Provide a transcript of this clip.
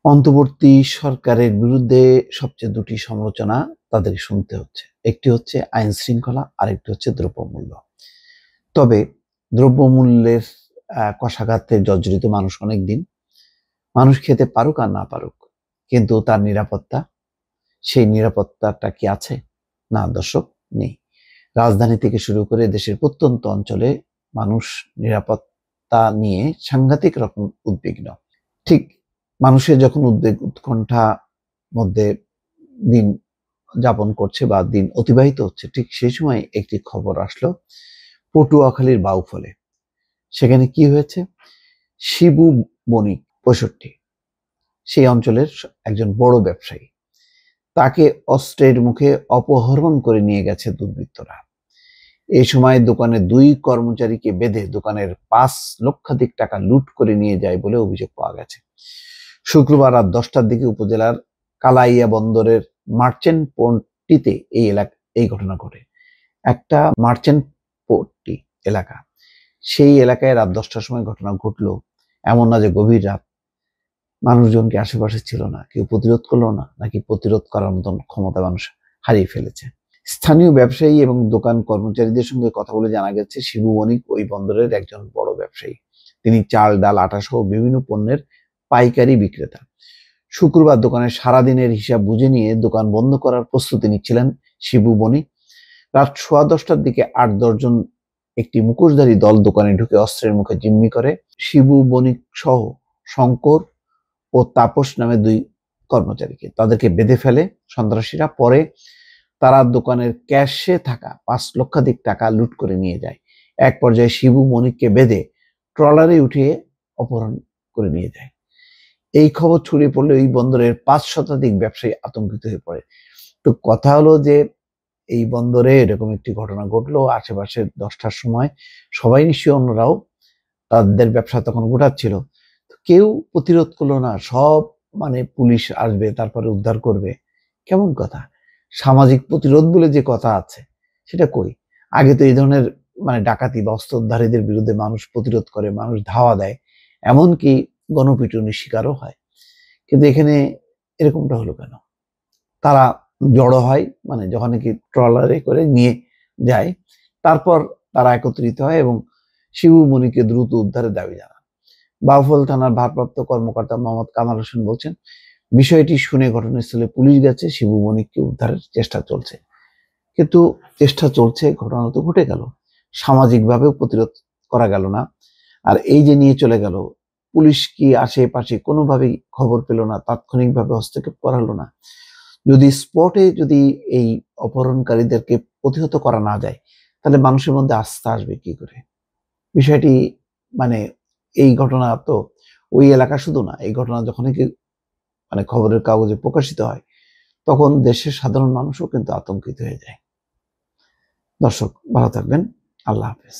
অন্তর্বর্তী সরকারের বিরুদ্ধে সবচেয়ে দুটি সমালোচনা তাদের শুনতে হচ্ছে। একটি হচ্ছে আইন শৃঙ্খলা, আরেকটি হচ্ছে দ্রব্যমূল্য। তবে দ্রব্যমূল্যের কষাঘাতে জর্জরিত মানুষ অনেকদিন। মানুষ খেতে পারুক আর না পারুক, কিন্তু তার নিরাপত্তা, সেই নিরাপত্তাটা কি আছে? না দর্শক, নেই। রাজধানী থেকে শুরু করে দেশের প্রত্যন্ত অঞ্চলে মানুষ নিরাপত্তা নিয়ে সাংঘাতিক রকম উদ্বিগ্ন। ঠিক মানুষের যখন উদ্বেগ উৎকণ্ঠা মধ্যে দিন যাপন করছে বা দিন অতিবাহিত হচ্ছে, ঠিক সেই সময় একটি খবর আসলো পটুয়াখালীর বাউফলে। সেখানে কি হয়েছে? শিবু বণিক 65, সেই অঞ্চলের একজন বড় ব্যবসায়ী, তাকে অস্ত্রের মুখে অপহরণ করে নিয়ে গেছে দুর্বৃত্তরা। এই সময় দোকানে 2 কর্মচারীকে বেঁধে দোকানের 5 লক্ষাধিক টাকা লুট করে নিয়ে যায় বলে অভিযোগ পাওয়া গেছে। শুক্রবার রাত 10টার দিকে উপজেলার কালাইয়া বন্দরের মার্চেন্ট পোর্টটিতে এই ঘটনা ঘটে। একটা মার্চেন্ট পোর্টটি এলাকা, সেই এলাকায় রাত 10টার সময় ঘটনা ঘটলো। এমন না যে গভীর রাত, মানুষজন কি আশেপাশে ছিল না? কেউ প্রতিরোধ করলো না, নাকি প্রতিরোধ করার মতন ক্ষমতা মানুষ হারিয়ে ফেলেছে? স্থানীয় ব্যবসায়ী এবং দোকান কর্মচারীদের সঙ্গে কথা বলে জানা গেছে, শিবু বণিক ওই বন্দরের একজন বড় ব্যবসায়ী। তিনি চাল, ডাল, আটা সহ বিভিন্ন পণ্যের পাইকারি বিক্রেতা। শুক্রবার দোকানের সারাদিনের হিসাব বুঝে নিয়ে দোকান বন্ধ করার প্রস্তুতি নিচ্ছিলেন শিবু বণিক। রাত 10:15টার দিকে 8-10 জন একটি মুখোশধারী দল দোকানে ঢুকে অস্ত্রের মুখে জিম্মি করে শিবু বণিক সহ শঙ্কর ও তাপস নামে 2 কর্মচারীকে। তাদেরকে বেঁধে ফেলে সন্ত্রাসীরা। পরে তারা দোকানের ক্যাশে থাকা 5 লক্ষাধিক টাকা লুট করে নিয়ে যায়। এক পর্যায়ে শিবু বণিককে বেঁধে ট্রলারে উঠিয়ে অপহরণ করে নিয়ে যায়। এই খবর ছড়িয়ে পড়লে এই বন্দরের 5 শতাধিক ব্যবসায়ী আতঙ্কিত হয়ে পড়ে। তো কথা হলো যে এই বন্দরে এরকম একটি ঘটনা ঘটলো আশেপাশে 10টার সময়, সবাই নিশ্চয়ই অন্যরাও তাদের ব্যবসা তখন গোটাচ্ছিল। কেউ প্রতিরোধ করলো না। সব পুলিশ আসবে, তারপরে উদ্ধার করবে। কেমন কথা? সামাজিক প্রতিরোধ বলে যে কথা আছে, সেটা কই? আগে তো এই ধরনের ডাকাতি বা অস্ত্রধারীদের বিরুদ্ধে মানুষ প্রতিরোধ করে, মানুষ ধাওয়া দেয়, এমনকি গণপিটুনির শিকারও হয়। কিন্তু এখানে এরকমটা হলো কেন? তারা জড়ো হয়, যখন নাকি ট্রলারে করে নিয়ে যায়, তারপর তারা একত্রিত হয় এবং শিবু বণিককে দ্রুত উদ্ধারের দাবি জানান। বাউফল থানার ভারপ্রাপ্ত কর্মকর্তা মোহাম্মদ কামাল হোসেন বলছেন, বিষয়টি শুনে ঘটনাস্থলে পুলিশ গেছে, শিবু বণিককে উদ্ধারের চেষ্টা চলছে। কিন্তু চেষ্টা চলছে, ঘটনা তো ঘটে গেল, সামাজিকভাবেও প্রতিরোধ করা গেল না। আর এই যে নিয়ে চলে গেল, পুলিশ কি আশেপাশে কোনোভাবেই খবর পেল না, তাৎক্ষণিকভাবে হস্তক্ষেপ করা হলো না? যদি স্পটে এই অপহরণকারীদেরকে প্রতিহত করা না যায়, তাহলে মানুষের মধ্যে আস্থা আসবে কি করে? বিষয়টি এই ঘটনা তো ওই এলাকা শুধু না, এই ঘটনা যখনই খবরের কাগজে প্রকাশিত হয়, তখন দেশের সাধারণ মানুষও কিন্তু আতঙ্কিত হয়ে যায়। দর্শক, ভালো থাকবেন। আল্লাহ হাফেজ।